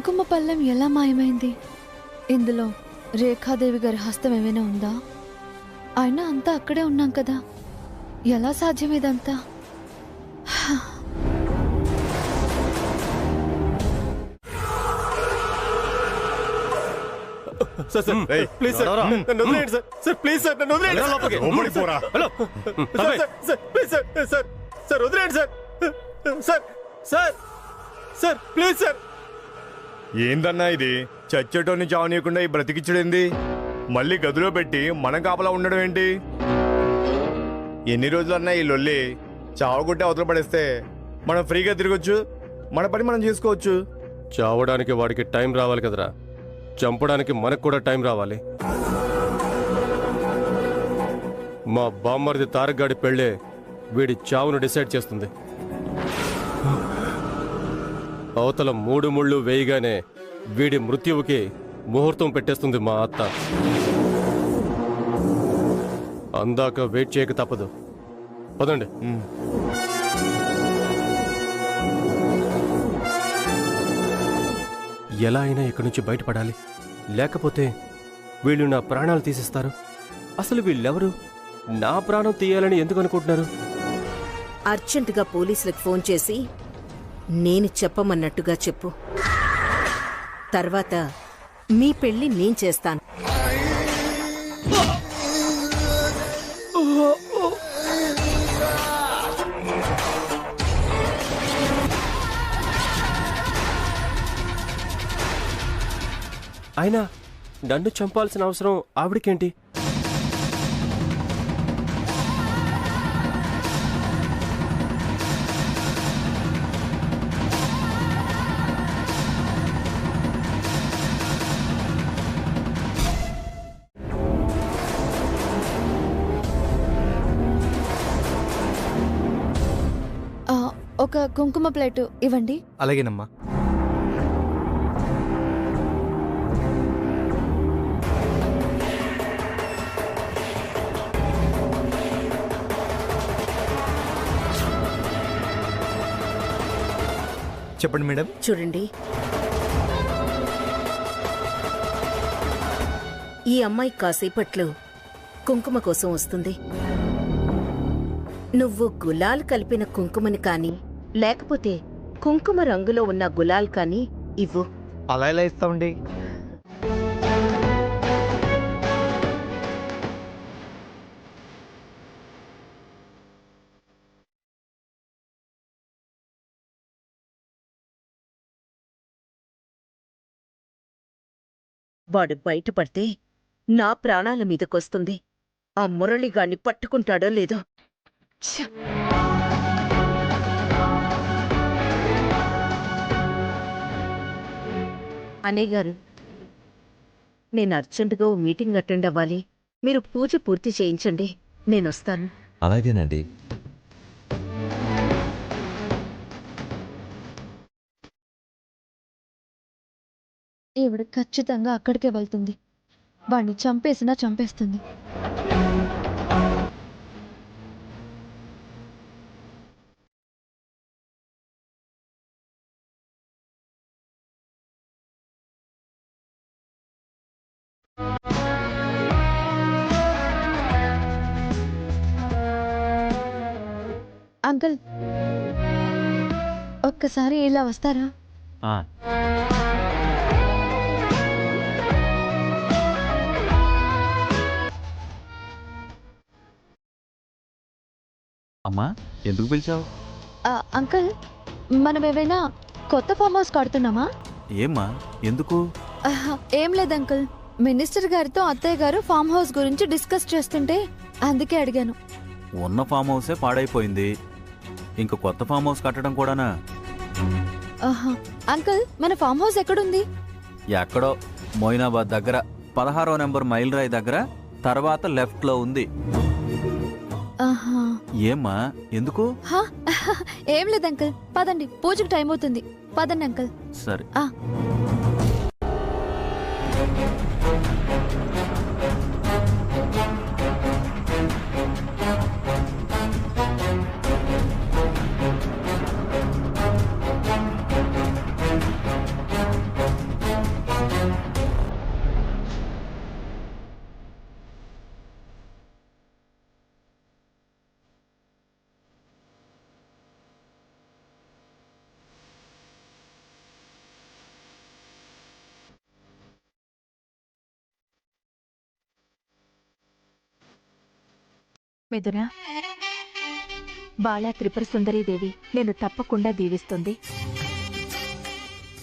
కుంకుమ పళ్ళెం ఎలా మాయమైంది? ఇందులో రేఖాదేవి గారి హస్తం ఏమైనా ఉందా? అయినా అంతా అక్కడే ఉన్నాం కదా, ఎలా సాధ్యం ఇదంతా? సార్ సార్ ప్లీజ్ సార్ నన్ను వదిలేయండి సార్. సార్ ప్లీజ్ సార్ నన్ను వదిలేయండి. Sir please sir sir sir వదిలేయండి sir. Sir sir sir please sir. ఏందన్నా ఇది? చచ్చేటోని చావనీయకుండా ఈ బ్రతికిచ్చడేంది? మళ్ళీ గదిలో పెట్టి మనం కాపలా ఉండడం ఏంటి? ఎన్ని రోజులన్నా ఈ లొల్లి చావగొట్టి అవతల పడేస్తే మనం ఫ్రీగా తిరగొచ్చు, మన పని మనం చేసుకోవచ్చు. చావడానికి వాడికి టైం రావాలి కదరా, చంపడానికి మనకు కూడా టైం రావాలి. మా బామ్మర్ది తారక్ పెళ్ళే వీడి చావును డిసైడ్ చేస్తుంది. అవతల 3 ముళ్ళు వేయగానే వీడి మృత్యువుకి ముహూర్తం పెట్టేస్తుంది మా అత్త. అందాక వెయిట్ చేయక తప్పదు. పదండి. ఎలా అయినా ఇక్కడి నుంచి బయటపడాలి, లేకపోతే వీళ్ళు నా ప్రాణాలు తీసేస్తారు. అసలు వీళ్ళెవరు? నా ప్రాణం తీయాలని ఎందుకు అనుకుంటున్నారు? అర్జెంటుగా పోలీసులకు ఫోన్ చేసి నేను చెప్పమన్నట్టుగా చెప్పు. తర్వాత మీ పెళ్లి నేను చేస్తాను. అయినా నన్ను చంపాల్సిన అవసరం ఆవిడకేంటి? ఒక కుంకుమ ప్లేటు ఇవ్వండి. అలాగేనమ్మా. చెప్పండి మేడం. చూడండి, ఈ అమ్మాయి కాసేపట్లో కుంకుమ కోసం వస్తుంది. నువ్వు గులాల్ కలిపిన కుంకుమని కానీ, లేకపోతే కుంకుమ రంగులో ఉన్న గులాల్ కానీ ఇవ్వు. అలా ఎలా ఇస్తామండి? వాడు బయటపడితే నా ప్రాణాల మీదకొస్తుంది. ఆ మురళిగాన్ని పట్టుకుంటాడో లేదో. అనే గారు, నేను అర్జెంటుగా ఓ మీటింగ్ అటెండ్ అవ్వాలి. మీరు పూజ పూర్తి చేయించండి, నేనొస్తాను. అలాగేనండి. ఈవిడ ఖచ్చితంగా అక్కడికే వెళ్తుంది. వాణ్ణి చంపేసినా చంపేస్తుంది. అంకుల్, ఒక్కసారి ఇలా వస్తారా? అమ్మా, ఎందుకు పిలిచావు? అంకుల్, మనం ఏమైనా కొత్త ఫామ్ హౌస్ కడుతున్నామా? ఏమ్మా, ఎందుకు? ఏం లేదు అంకుల్, మినిస్టర్ గారితో అత్తయ్య గారు ఫామ్ హౌస్ గురించి డిస్కస్ చేస్తుంటే అందుకే అడిగాను. ఉన్న ఫామ్ హౌసే పాడైపోయింది, ఇంక కొత్త ఫామ్ హౌస్ కట్టడం కూడానా? అంకుల్, మన ఫామ్ హౌస్ ఎక్కడుంది? ఎక్కడో మొయినాబాద్ దగ్గర 16వ నెంబర్ మైల్ రాయి దగ్గర, తర్వాత లెఫ్ట్ లో ఉంది. ఏమ్మా, ఎందుకు? ఏం లేదు అంకుల్, పదండి, పూజకు టైం అవుతుంది. పదండి అంకుల్. సరే. మిథున, బాల త్రిపుర సుందరీదేవి నేను తప్పకుండా దీవిస్తుంది.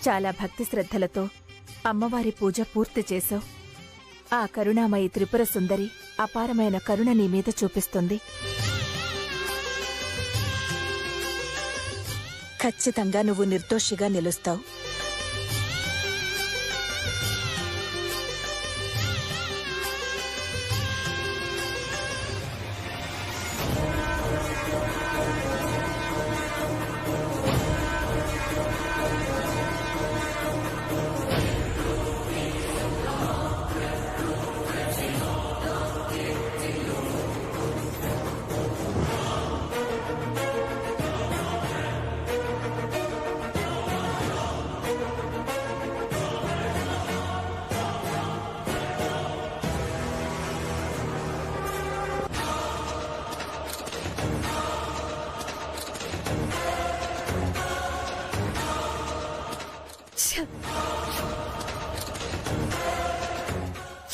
చాలా భక్తి శ్రద్ధలతో అమ్మవారి పూజ పూర్తి చేశావు. ఆ కరుణామయి త్రిపుర సుందరి అపారమైన కరుణ నీ మీద చూపిస్తుంది. ఖచ్చితంగా నువ్వు నిర్దోషిగా నిలుస్తావు.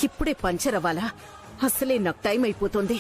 ఇప్పుడే పంచర్ అవ్వాలా? అసలే నాకు టైం అయిపోతుంది.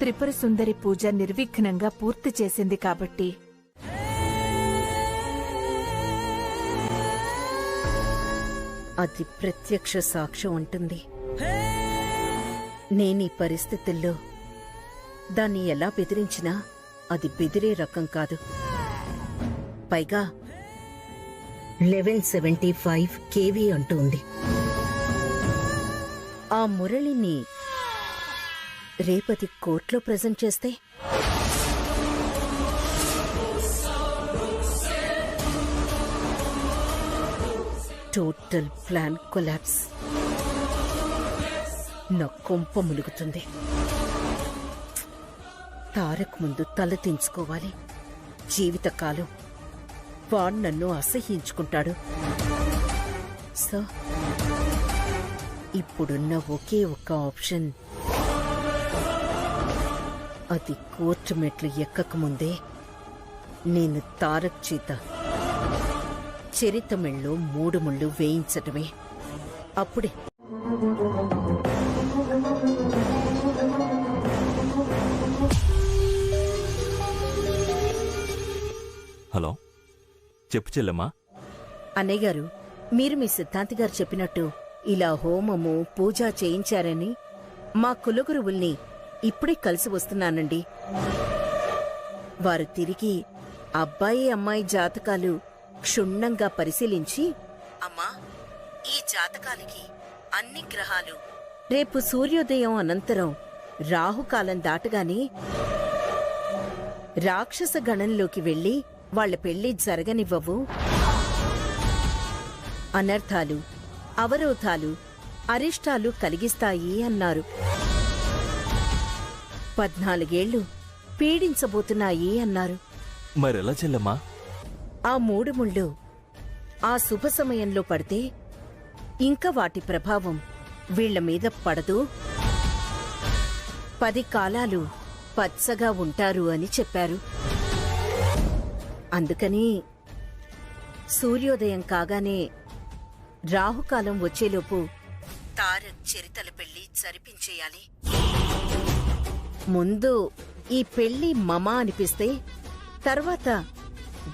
త్రిపుర సుందరి పూజ నిర్విఘ్నంగా పూర్తి చేసింది కాబట్టి అది ప్రత్యక్ష సాక్ష్యం ఉంటుంది. నేనీ పరిస్థితుల్లో దాన్ని ఎలా బెదిరించినా అది బెదిరే రకం కాదు. పైగా లెవెల్ 75 కేవీ అంటుంది. ఆ మురళిని రేపటి కోర్టులో ప్రెజెంట్ చేస్తే టోటల్ ప్లాన్ కొలాప్స్. నా కొంప ములుగుతుంది. తారక్ ముందు తల దించుకోవాలి. జీవితకాలం వాడు నన్ను అసహ్యించుకుంటాడు. సో ఇప్పుడున్న ఒకే ఒక్క ఆప్షన్, అది కోర్టు మెట్లు ఎక్కకముందే నేను తారక్ చేత చరితమెళ్ళలో 3 ముళ్ళు వేయించటమే. అప్పుడే హలో, చెప్పు చెల్లెమ్మా. అన్నయ్య గారు, మీరు మీ సిద్ధాంతి గారు చెప్పినట్టు ఇలా హోమము పూజ చేయించారని మా కులగురువుల్ని ఇప్పుడే కలిసి వస్తున్నానండి. వారు తిరిగి అబ్బాయి అమ్మాయి జాతకాలు క్షుణ్ణంగా పరిశీలించి, అమ్మా, ఈ జాతకాలకి అన్ని గ్రహాలు రేపు సూర్యోదయం అనంతరం రాహుకాలం దాటగానే రాక్షస గణంలోకి వెళ్లి వాళ్ల పెళ్లి జరగనివ్వవు, అనర్థాలు, అవరోధాలు, అరిష్టాలు కలిగిస్తాయి అన్నారు. 14 ఏళ్లు పీడించబోతున్నాయి అన్నారు. మరెలా చెల్లెమ్మా? ఆ 3 ముళ్ళు ఆ శుభ సమయంలో పడితే ఇంకా వాటి ప్రభావం వీళ్ల మీద పడదు. 10 కాలాలు పచ్చగా ఉంటారు అని చెప్పారు. అందుకని సూర్యోదయం కాగానే రాహుకాలం వచ్చేలోపు తారక్ చరితల పెళ్లి జరిపించేయాలి. ముందు ఈ పెళ్లి మమా అనిపిస్తే తర్వాత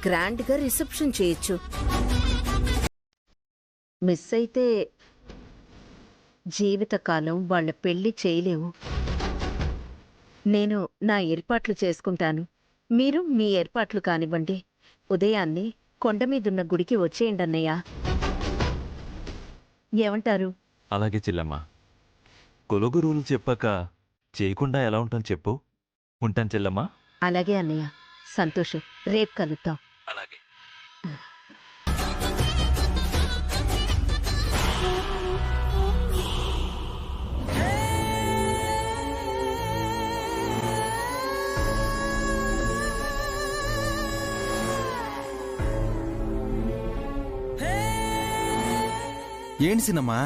గ్రాండ్గా రిసెప్షన్ చేయొచ్చు. మిస్ అయితే జీవితకాలం వాళ్ళ పెళ్లి చేయలేవు. నేను నా ఏర్పాట్లు చేసుకుంటాను, మీరు మీ ఏర్పాట్లు కానివ్వండి. ఉదయాన్నే కొండమీదున్న గుడికి వచ్చేయండి అన్నయ్య. ఏమంటారు? అలాగే చెల్లమ్మా. కొలుగురువులు చెప్పాక చేయకుండా ఎలా ఉంటాను చెప్పు. ఉంటాను చెల్లమ్మా. అలాగే అన్నయ్య. సంతోషం. రేపు కలుద్దాం. అలాగే. ఏంటి సినమ్మా,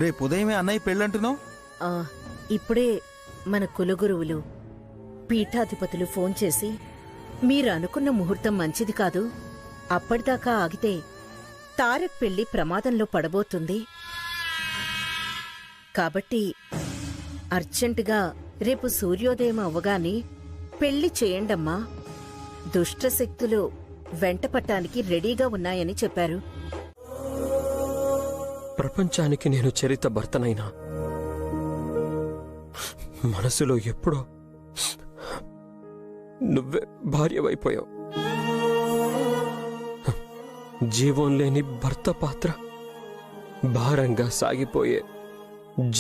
రేపు ఉదయమే అన్నయ్య పెళ్ళంటున్నావు? ఆ, ఇప్పుడే మన కులగురువులు పీఠాధిపతులు ఫోన్ చేసి మీరు అనుకున్న ముహూర్తం మంచిది కాదు, అప్పటిదాకా ఆగితే తారక్ పెళ్లి ప్రమాదంలో పడబోతుంది, కాబట్టి అర్జెంటుగా రేపు సూర్యోదయం అవ్వగానే పెళ్లి చేయండమ్మా. దుష్టశక్తులు వెంటపట్టానికి రెడీగా ఉన్నాయని చెప్పారు. ప్రపంచానికి నేను చరిత భర్తనైనా మనసులో ఎప్పుడో నువ్వే భార్యవైపోయావు. జీవం లేని భర్త పాత్ర భారంగా సాగిపోయే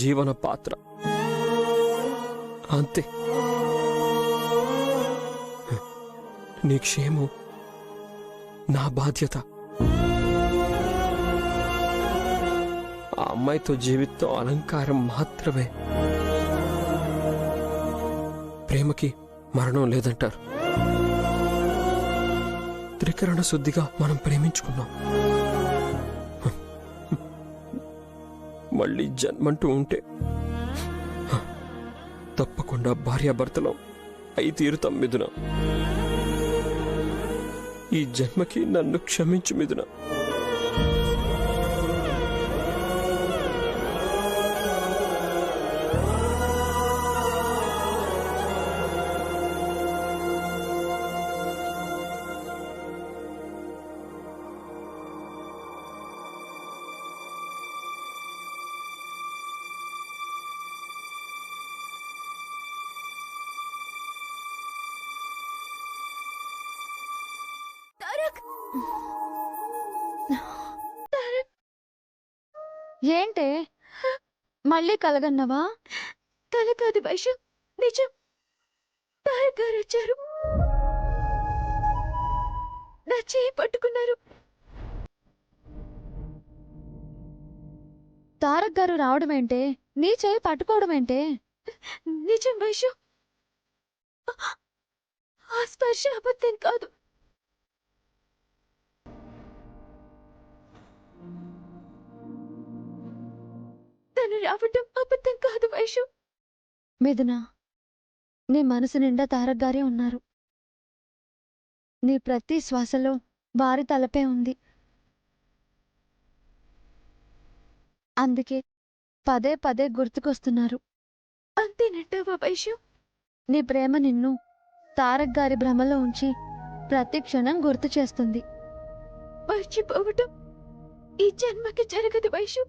జీవన పాత్ర అంతే. నీ క్షేమం నా బాధ్యత. ఆ అమ్మాయితో జీవితం అలంకారం మాత్రమే. ప్రేమకి మరణం లేదంటారు. త్రికరణ శుద్ధిగా మనం ప్రేమించుకున్నాం. మళ్ళీ జన్మంటూ ఉంటే తప్పకుండా భార్యాభర్తలం అయి తీరుతాం మిథున. ఈ జన్మకి నన్ను క్షమించు మిథున. ఏంటే మళ్ళీ కలగన్నవా? కల కాదు వైషు, నిజం. తారక్ గారు వచ్చారు, నా చేయి పట్టుకున్నారు. తారక్ గారు రావడం ఏంటే, నీ చేయి పట్టుకోవడం ఏంటే? నిజం వైషు, ఆ స్పర్శ అబద్ధం కాదు. తను రావటం అబద్ధం కాదు వైషు. మిథున, నీ మనసు నిండా తారక్ గారే ఉన్నారు. నీ ప్రతి శ్వాసలో వారి తలపే ఉంది. అందుకే పదే పదే గుర్తుకొస్తున్నారు. అంతేనంటావా వైషు? నీ ప్రేమ నిన్ను తారక్ గారి భ్రమలో ఉంచి ప్రతి క్షణం గుర్తు చేస్తుంది. మర్చిపోవటం ఈ జన్మకి జరగదు వైషు.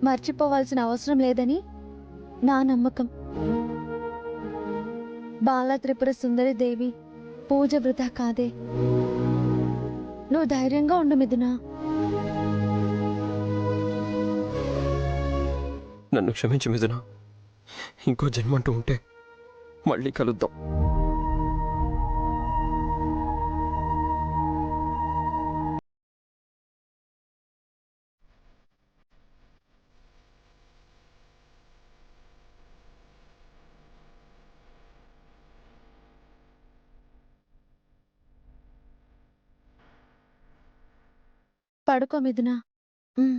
మర్చిపోవాల్సిన అవసరం లేదని నా నమ్మకం. బాల త్రిపుర సుందరి దేవి పూజ వృధా కాదే. నువ్వు ధైర్యంగా ఉండు మిథున. నన్ను క్షమించు మిథున. ఇంకో జన్మంటూ ఉంటే మళ్ళీ కలుద్దాం. పడుకో మిథున. తారక్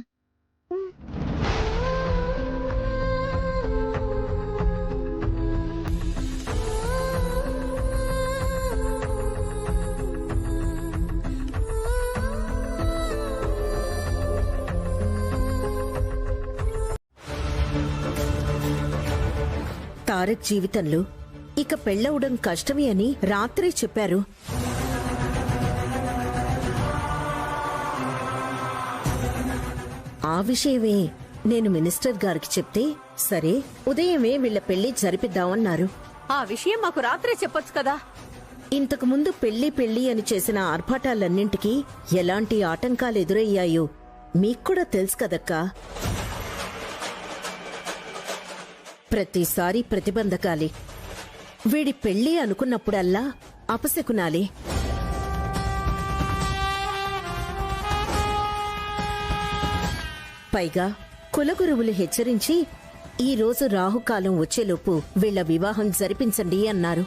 జీవితంలో ఇక పెళ్ళవడం కష్టమే అని రాత్రే చెప్పారు. ఆ విషయమే నేను మినిస్టర్ గారికి చెప్తే సరే ఉదయమే వీళ్ల పెళ్లి జరిపిద్దామన్నారు. ఆ విషయం మాకు రాత్రే చెప్పొచ్చు కదా. ఇంతకు ముందు పెళ్లి అని చేసిన ఆర్భాటాలన్నింటికీ ఎలాంటి ఆటంకాలు ఎదురయ్యాయో మీక్కూడా తెలుసు కదక్కా. ప్రతిసారి ప్రతిబంధకాలే. వీడి పెళ్లి అనుకున్నప్పుడల్లా అపశకునాలే. పైగా కులగురువులు హెచ్చరించి ఈ రోజు రాహుకాలం వచ్చేలోపు వీళ్ల వివాహం జరిపించండి అన్నారు.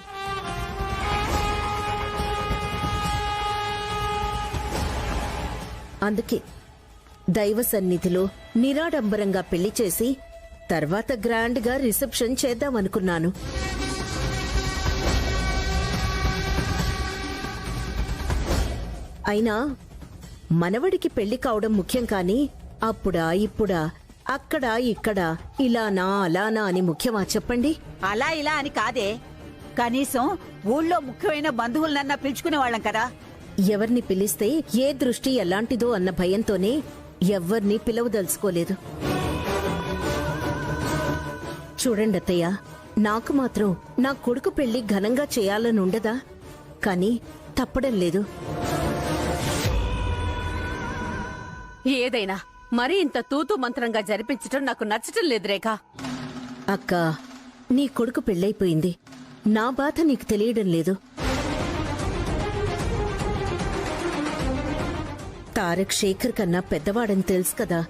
అందుకే దైవ సన్నిధిలో నిరాడంబరంగా పెళ్లి చేసి తర్వాత గ్రాండ్ గా రిసెప్షన్ చేద్దామనుకున్నాను. అయినా మనవడికి పెళ్లి కావడం ముఖ్యం కాని అప్పుడా ఇప్పుడా అక్కడ ఇక్కడ ఇలానా అలానా అని ముఖ్యమా చెప్పండి. అలా ఇలా అని కాదే, కనీసం ఊళ్ళో ముఖ్యమైన బంధువులనన్నా పిలుచుకునే వాళ్ళం కదా. ఎవరిని పిలిస్తే ఏ దృష్టి ఎలాంటిదో అన్న భయంతోనే ఎవ్వర్నీ పిలవదలుచుకోలేదు. చూడండి అత్తయ్య, నాకు మాత్రం నా కొడుకు పెళ్లి ఘనంగా చేయాలనుండదా, కాని తప్పడం లేదు. ఏదైనా మరీ ఇంత తూతూ మంత్రంగా జరిపించటం నాకు నచ్చటం లేదు రేఖ. అక్కా, నీ కొడుకు పెళ్ళైపోయింది. నా బాధ నీకు తెలియడం లేదు. తారక్ శేఖర్ కన్నా పెద్దవాడని తెలుసు కదా.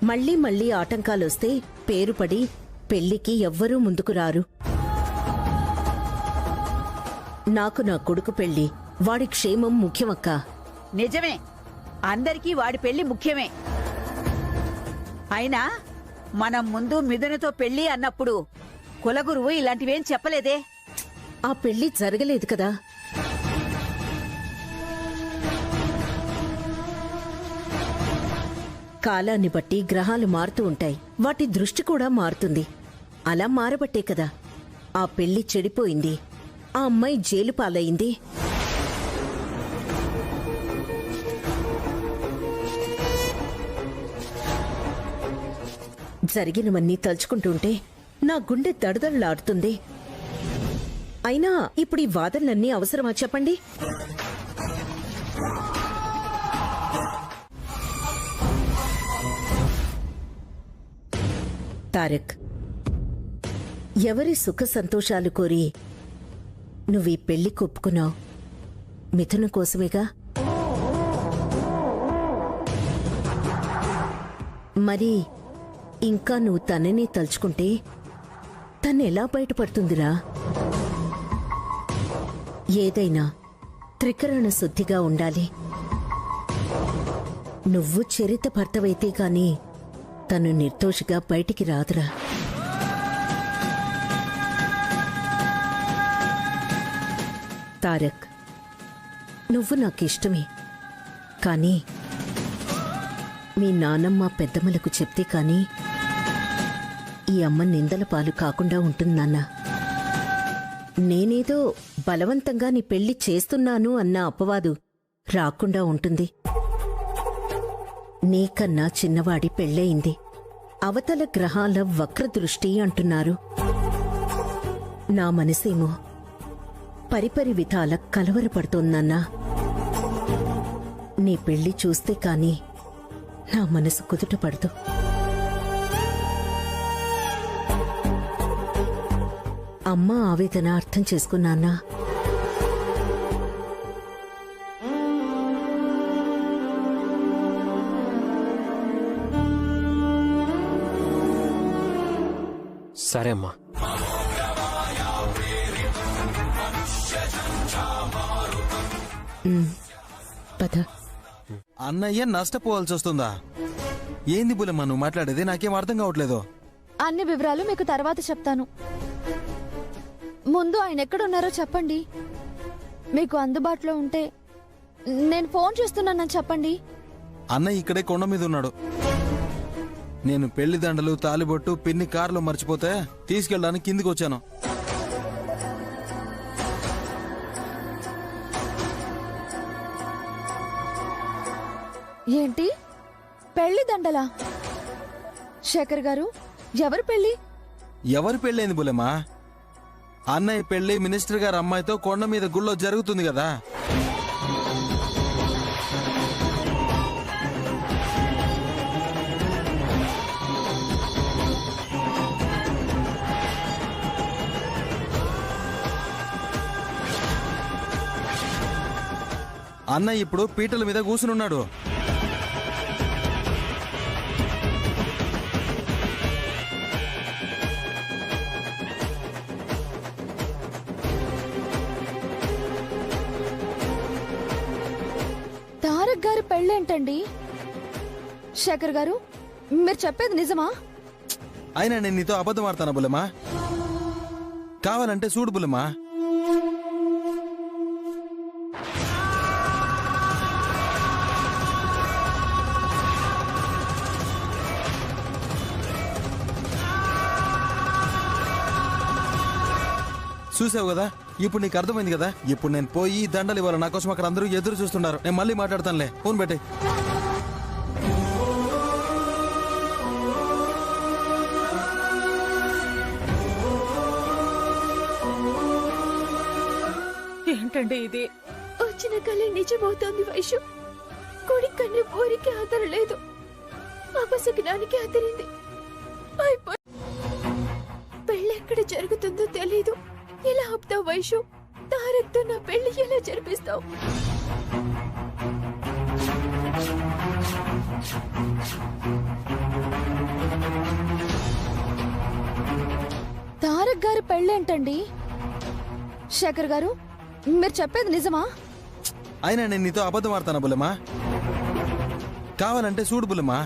మళ్లీ మళ్లీ ఆటంకాలొస్తే పేరుపడి పెళ్లికి ఎవ్వరూ ముందుకు రారు. నాకు నా కొడుకు పెళ్లి, వాడి క్షేమం ముఖ్యమక్కా. నిజమే, అందరికీ వాడి పెళ్లి ముఖ్యమే. అయినా మనం ముందు మిథునతో పెళ్లి అన్నప్పుడు కులగురువు ఇలాంటివేం చెప్పలేదే. ఆ పెళ్లి జరగలేదు కదా. కాలాన్ని బట్టి గ్రహాలు మారుతూ ఉంటాయి, వాటి దృష్టి కూడా మారుతుంది. అలా మారబట్టే కదా ఆ పెళ్లి చెడిపోయింది, ఆ అమ్మాయి జైలు పాలయింది. జరిగినవన్నీ తలుచుకుంటుంటే నా గుండె దడదడలాడుతుంది. అయినా ఇప్పుడు ఈ వాదనలన్నీ అవసరమా చెప్పండి? తారక్, ఎవరి సుఖ సంతోషాలు కోరి నువ్వీ పెళ్లి కొప్పుకున్నావు? మిథున కోసమేగా. మరి ఇంకా నువ్వు తనని తలుచుకుంటే తనెలా బయటపడుతుందిరా? ఏదైనా త్రికరణ శుద్ధిగా ఉండాలి. నువ్వు చరిత భర్తవైతే గాని తను నిర్దోషిగా బయటికి రాదురా. తారక్, నువ్వు నాకిష్టమే, కానీ మీ నానమ్మ పెద్దమ్మలకు చెప్తే కాని ఈ అమ్మ నిందల పాలు కాకుండా ఉంటుందన్నా. నేనేదో బలవంతంగా నీ పెళ్లి చేస్తున్నాను అన్న అపవాదు రాకుండా ఉంటుంది. నీకన్నా చిన్నవాడి పెళ్ళయింది. అవతల గ్రహాల వక్రదృష్టి అంటున్నారు. నా మనసేమో పరిపరి విధాల కలవరపడుతోందన్నా. నీ పెళ్లి చూస్తే కాని నా మనసు కుదుటపడదు. అమ్మ ఆవేదన అర్థం చేసుకున్నానా? సరే అమ్మా. పద. అన్నయ్య నష్టపోవాల్సి వస్తుందా? ఏంది బుల్లెమ్మ నువ్వు మాట్లాడేది? నాకేం అర్థం కావట్లేదు. అన్ని వివరాలు మీకు తర్వాత చెప్తాను. ముందు ఆయన ఎక్కడున్నారో చెప్పండి. మీకు అందుబాటులో ఉంటే నేను ఫోన్ చేస్తున్నానని చెప్పండి. అన్నయ్య ఇక్కడే కొండ మీద ఉన్నాడు. నేను పెళ్లి దండలు, తాలిబొట్టు, పిన్ని కారులో మర్చిపోతే తీసుకెళ్ళడానికి కిందికి వచ్చాను. ఏంటి పెళ్లి దండలా? శేఖర్ గారు, ఎవరు పెళ్లి? ఎవరి పెళ్ళైంది బుల్లెమ్మా? అన్నయ్య పెళ్లి మినిస్టర్ గారి అమ్మాయితో కొండ మీద గుళ్ళో జరుగుతుంది కదా. అన్నయ్య ఇప్పుడు పీటల మీద కూసునున్నాడు. తారక్ గారి పెళ్ళేంటండి? శేఖర్ గారు, మీరు చెప్పేది నిజమా? అయినా నేను నీతో అబద్ధం ఆడతానా బుల్లెమ్మా? కావాలంటే చూడు బుల్లెమ్మా. చూసావు కదా, ఇప్పుడు నీకు అర్థమైంది కదా. ఇప్పుడు నేను పోయి దండలు ఇవ్వాలి. నా కోసం అక్కడ అందరూ ఎదురు చూస్తున్నారు. నేను మళ్ళీ మాట్లాడతానులే. ఫోన్ పెట్టే. ఏంటండి ఇది? వచ్చిన కళ నిజమవుతోంది వైషు. కొడుకు కన్నా ఊరికి ఆదరలేదు, అపశకునానికి ఆదరింది. పెళ్ళెక్కడ జరుగుతుందో తెలీదు. ఎలా ఆపుతావు వైషు? తారక్తో నా పెళ్లి ఎలా జరిపిస్తావు? తారక్ గారి పెళ్ళేంటండి? శేఖర్ గారు, మీరు చెప్పేది నిజమా? అయినా నేను నీతో అబద్ధం ఆడతానా బుల్లెమ్మా? కావాలంటే చూడు బుల్లెమ్మా.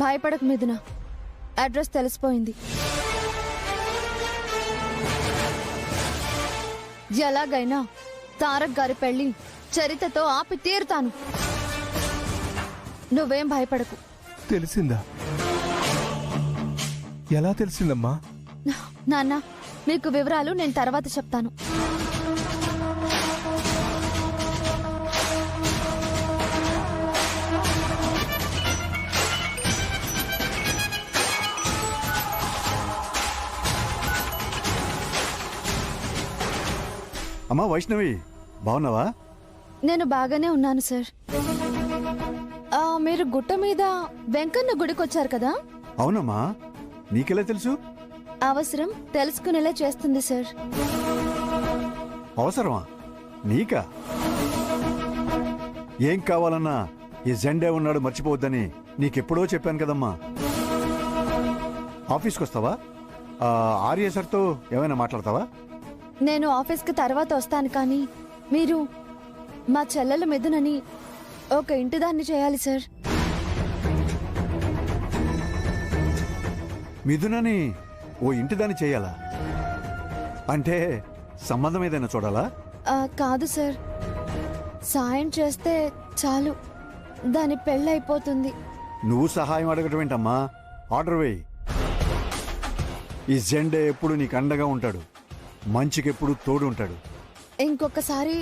భయపడక మిథున, అడ్రస్ తెలిసిపోయింది. ఎలాగైనా తారక్ గారి పెళ్లి చరితతో ఆపి తీరుతాను. నువ్వేం భయపడకు. తెలిసిందా? ఎలా తెలిసిందమ్మా? నాన్న, మీకు వివరాలు నేను తర్వాత చెప్తాను. అమ్మా వైష్ణవి, బాగున్నావా? నేను బాగానే ఉన్నాను సార్. మీరు గుట్ట మీద వెంకన్న గుడికొచ్చారు కదా? అవునమ్మా, నీకెలా తెలుసు? అవసరం తెలుసుకునేలా చేస్తుంది సార్. అవసరమా? నీకా? ఏం కావాలన్నా ఈ జెండే ఉన్నాడు మర్చిపోవద్దని నీకెప్పుడో చెప్పాను కదమ్మా. ఆఫీస్కి వస్తావా? ఆర్య సార్తో ఏమైనా మాట్లాడతావా? నేను ఆఫీస్కి తర్వాత వస్తాను, కానీ మీరు మా చెల్లెల మిథునని ఒక ఇంటిదాన్ని చేయాలి సార్. మిథునని ఓ ఇంటిదాన్ని చేయాలా? అంటే సంబంధం ఏదైనా చూడాలా? కాదు సార్, సాయం చేస్తే చాలు, దాని పెళ్ళైపోతుంది. నువ్వు సహాయం అడగటం ఏంటమ్మా? ఆర్డర్ వేయి. ఈ జెండే ఎప్పుడు నీకు అండగా ఉంటాడు, మంచికెప్పుడు తోడు ఉంటాడు. ఇంకొకసారి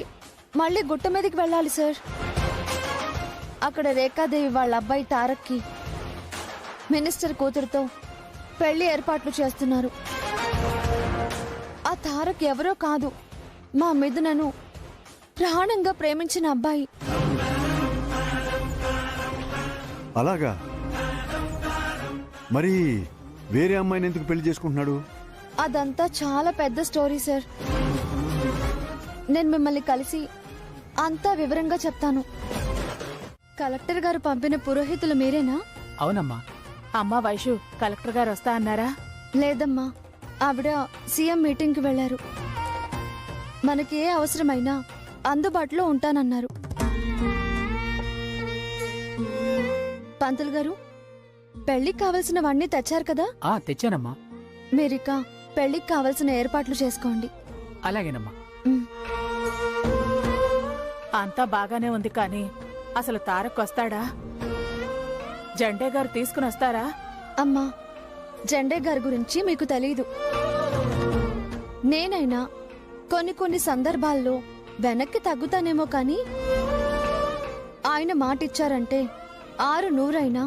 మళ్ళీ గుట్ట మీదకి వెళ్ళాలి సార్. అక్కడ రేఖాదేవి వాళ్ళ అబ్బాయి తారక్కి మినిస్టర్ కూతురుతో పెళ్లి ఏర్పాట్లు చేస్తున్నారు. ఆ తారక్ ఎవరో కాదు, మా మిథునను ప్రాణంగా ప్రేమించిన అబ్బాయి. అలాగా? మరి వేరే అమ్మాయిని ఎందుకు పెళ్లి చేసుకుంటున్నాడు? అదంతా చాలా పెద్ద స్టోరీ సార్. నేను మిమ్మల్ని కలిసి అంతా వివరంగా చెప్తాను. కలెక్టర్ గారు పంపిన పురోహితులు మీరేనా? అవునమ్మా. అమ్మా వైషు, కలెక్టర్ గారు వస్తా అన్నారా? లేదమ్మా, ఆవిడ సీఎం మీటింగ్కి వెళ్లారు. మనకి ఏ అవసరమైనా అందుబాటులో ఉంటానన్నారు. పంతులు గారు, పెళ్లికి కావలసినవన్నీ తెచ్చారు కదా? తెచ్చానమ్మా. మీరిక పెళ్లికి కావలసిన ఏర్పాట్లు చేసుకోండి. అలాగేనమ్మా. అంతా బాగానే ఉంది కానీ అసలు తారక్ వస్తాడా? జండే గారు తీసుకుని వస్తారా? అమ్మా, జండే గారి గురించి మీకు తెలీదు. నేనైనా కొన్ని సందర్భాల్లో వెనక్కి తగ్గుతానేమో కానీ ఆయన మాటిచ్చారంటే 600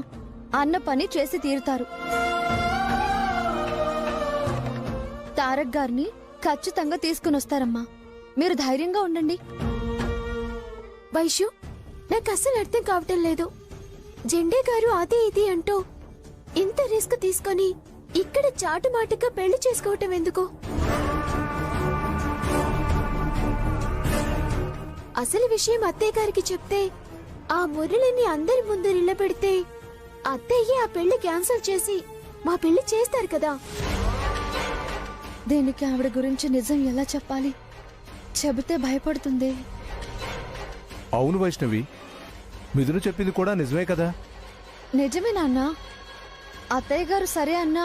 అన్న పని చేసి తీరుతారు. తారక్ గారిని ఖచ్చితంగా తీసుకుని వస్తారమ్మా. మీరు ధైర్యంగా ఉండండి. వైషు, నాకు అస్సలు అర్థం కావటం లేదు. జెండే గారు అది ఇది అంటూ ఇంత రిస్క్ తీసుకొని ఇక్కడ చాటుమాటుగా పెళ్లి చేసుకోవటం ఎందుకు? అసలు విషయం అత్తయ్య గారికి చెప్తే ఆ మురళిని అందరి ముందు నిలబెడితే అత్తయ్య ఆ పెళ్లి క్యాన్సిల్ చేసి మా పెళ్లి చేస్తారు కదా. దీనికి ఆవిడ గురించి నిజం ఎలా చెప్పాలి? చెబితే భయపడుతుంది. అవును వైష్ణవి, మిథున చెప్పింది కూడా నిజమే కదా. నిజమే నాన్న. అత్తయ్య గారు సరే అన్నా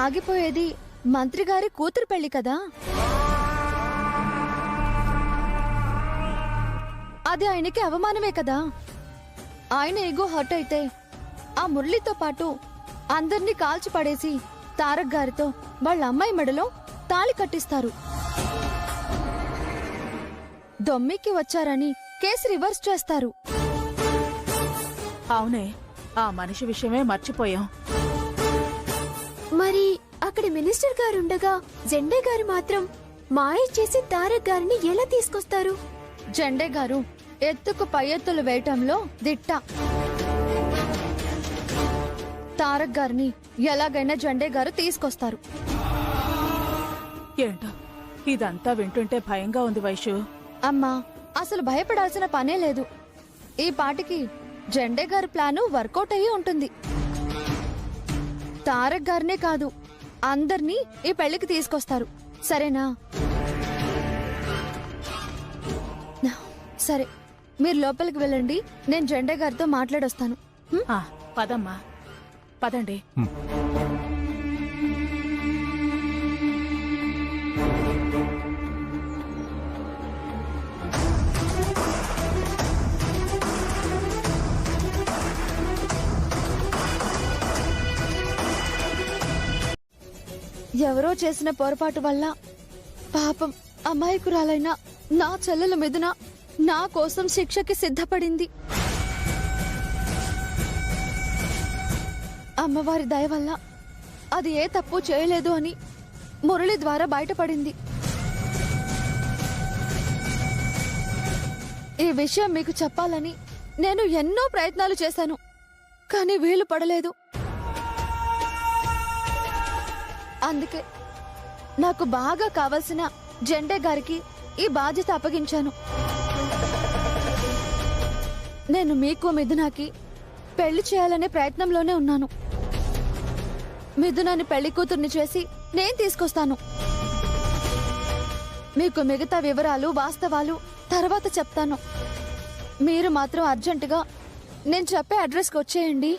ఆగిపోయేది మంత్రి గారి కూతురు పెళ్లి కదా. అది ఆయనకి అవమానమే కదా. ఆయన ఎగో హర్ట్ అయితే ఆ మురళితో పాటు అందర్నీ కాల్చి పడేసి తారక్ గారితో వాళ్ళ అమ్మాయి మెడలో తాళి కట్టిస్తారు. దొమ్మికి వచ్చారని కేసు రివర్స్ చేస్తారు. అవునే, ఆ మనిషి విషయమే మర్చిపోయాం. మరి అక్కడ మినిస్టర్ గారుండగా జెండే గారు మాత్రం మాయ చేసి తారక్ గారిని ఎలా తీసుకొస్తారు? జెండే గారు ఎత్తుకు పై ఎత్తులు వేయటంలో దిట్ట. తారక్ గారిని ఎలాగైనా జెండే గారు తీసుకొస్తారు. ఏంటో ఇదంతా వింటుంటే భయంగా ఉంది వైషు. అమ్మా, అసలు భయపడాల్సిన పనే లేదు. ఈ పాటికి జెండే గారి ప్లాను వర్కౌట్ అయ్యి ఉంటుంది. తారక్ గారినే కాదు, అందర్నీ ఈ పెళ్లికి తీసుకొస్తారు. సరేనా? సరే, మీరు లోపలికి వెళ్ళండి. నేను జెండే గారితో మాట్లాడొస్తాను. పదమ్మా, పదండి. ఎవరో చేసిన పొరపాటు వల్ల పాపం అమాయకురాలైన నా చెల్లెల మీదున నా కోసం శిక్షకి సిద్ధపడింది. అమ్మవారి దయ వల్ల అది ఏ తప్పు చేయలేదు అని మురళి ద్వారా బయటపడింది. ఈ విషయం మీకు చెప్పాలని నేను ఎన్నో ప్రయత్నాలు చేశాను, కానీ వీలు పడలేదు. అందుకే నాకు బాగా కావలసిన జెండే గారికి ఈ బాధ్యత అప్పగించాను. నేను మీకు మిథునాకి పెళ్లి చేయాలనే ప్రయత్నంలోనే ఉన్నాను. మిథునాని పెళ్లి కూతుర్ని చేసి నేను తీసుకొస్తాను. మీకు మిగతా వివరాలు వాస్తవాలు తర్వాత చెప్తాను. మీరు మాత్రం అర్జెంటుగా నేను చెప్పే అడ్రస్కి వచ్చేయండి.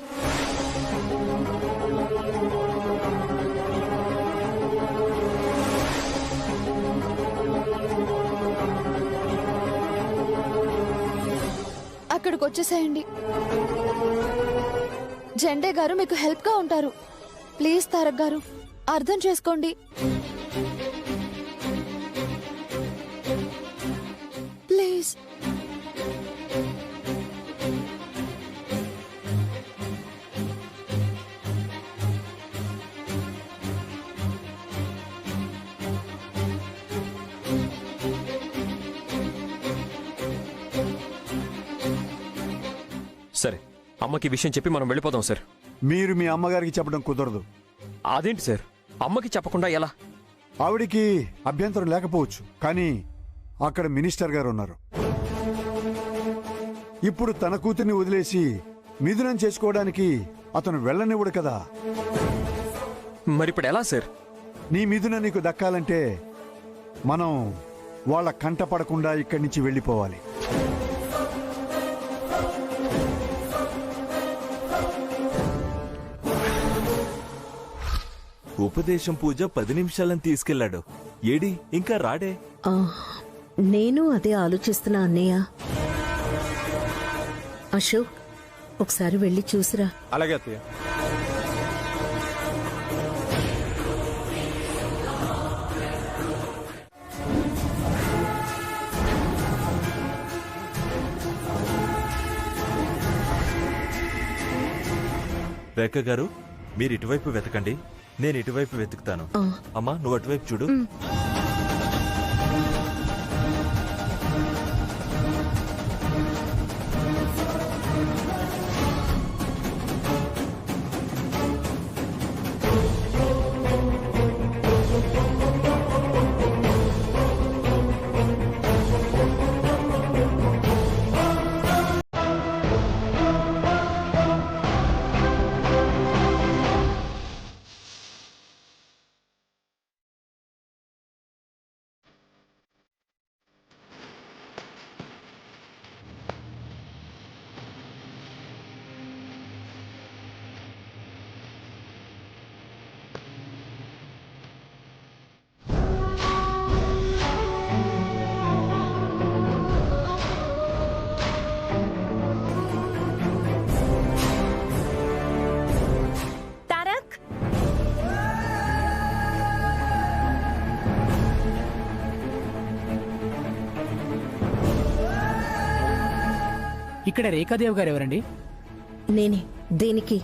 అక్కడికి వచ్చేసేయండి. జెండే గారు మీకు హెల్ప్ గా ఉంటారు. ప్లీజ్ తారక్ గారు, అర్థం చేసుకోండి. ప్లీజ్. సరే, అమ్మకి విషయం చెప్పి మనం వెళ్ళిపోదాం సార్. మీరు మీ అమ్మగారికి చెప్పడం కుదరదు. అదేంటి సార్, అమ్మకి చెప్పకుండా ఎలా? ఆవిడికి అభ్యంతరం లేకపోవచ్చు, కానీ అక్కడ మినిస్టర్ గారు ఉన్నారు. ఇప్పుడు తన కూతుర్ని వదిలేసి మిథునం చేసుకోవడానికి అతను వెళ్ళనివ్వడు కదా. మరిప్పుడు ఎలా సార్? నీ మిథున నీకు దక్కాలంటే మనం వాళ్ళ కంట పడకుండా ఇక్కడి నుంచి వెళ్ళిపోవాలి. ఉపదేశం పూజ 10 నిమిషాలని తీసుకెళ్లాడు. ఏడి ఇంకా రాడే? నేను అదే ఆలోచిస్తున్నా అన్నయ్య. అశోక్, ఒకసారి వెళ్ళి చూసిరా. అలాగే అత్తయ్య. రేఖ గారు, మీరు ఇటువైపు వెతకండి, నేను ఇటువైపు వెతుకుతాను. అమ్మా, నువ్వు అటువైపు చూడు. ఇక్కడ రేఖాదేవి గారు ఎవరండి? నేనే. దేనికి?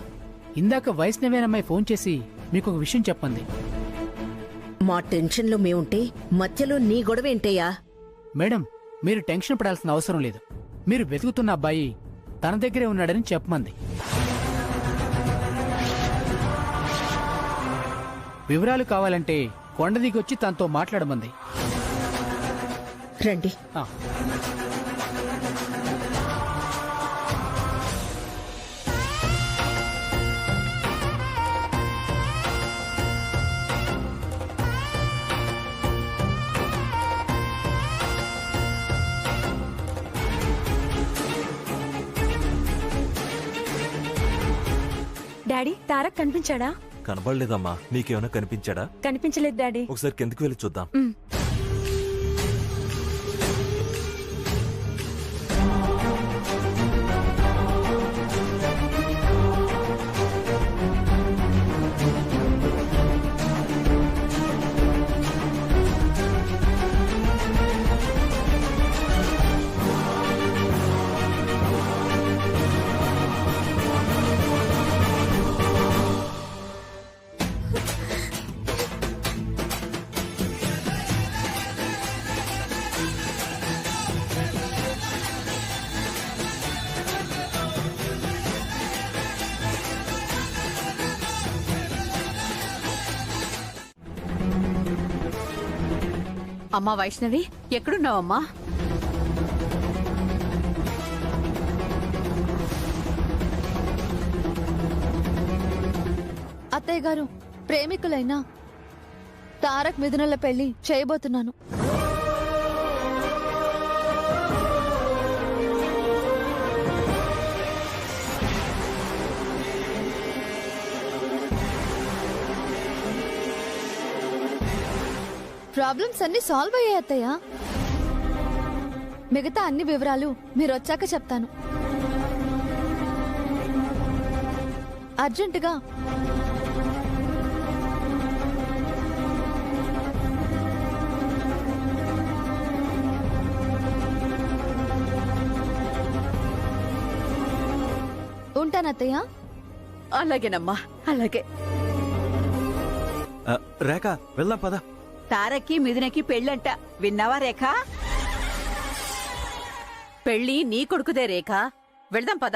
ఇందాక వైష్ణవేనమ్మాయి ఫోన్ చేసి మీకు ఒక విషయం చెప్పండి. మా టెన్షన్లో మేముంటే మధ్యలో నీ గొడవ ఏంటయ్యా? మేడం, మీరు టెన్షన్ పడాల్సిన అవసరం లేదు. మీరు వెతుకుతున్న అబ్బాయి తన దగ్గరే ఉన్నాడని చెప్పమంది. వివరాలు కావాలంటే కొండ దిగొచ్చి తనతో మాట్లాడమంది. రండి. డాడీ, తారక్ కనిపించాడా? కనబడలేదమ్మా. నీకేమైనా కనిపించాడా? కనిపించలేదు డాడీ. ఒకసారి కిందకి వెళ్ళి చూద్దాం. అమ్మా వైష్ణవి, ఎక్కడున్నావమ్మా? అత్తయ్య గారు, ప్రేమికులైనా తారక్ మిథునల పెళ్లి చేయబోతున్నాను. ప్రాబ్లమ్స్ అన్ని సాల్వ్ అయ్యాయి అత్తయ్య. మిగతా అన్ని వివరాలు మీరు వచ్చాక చెప్తాను. అర్జెంటుగా ఉంటానత్తయ్య. అలాగేనమ్మా, అలాగే. రేఖ, వెళ్దాం పద. తారక్కి మిథునకి పెళ్ళంట, విన్నావా రేఖ? పెళ్ళి నీ కొడుకుదే రేఖ. వెళ్దాం పద.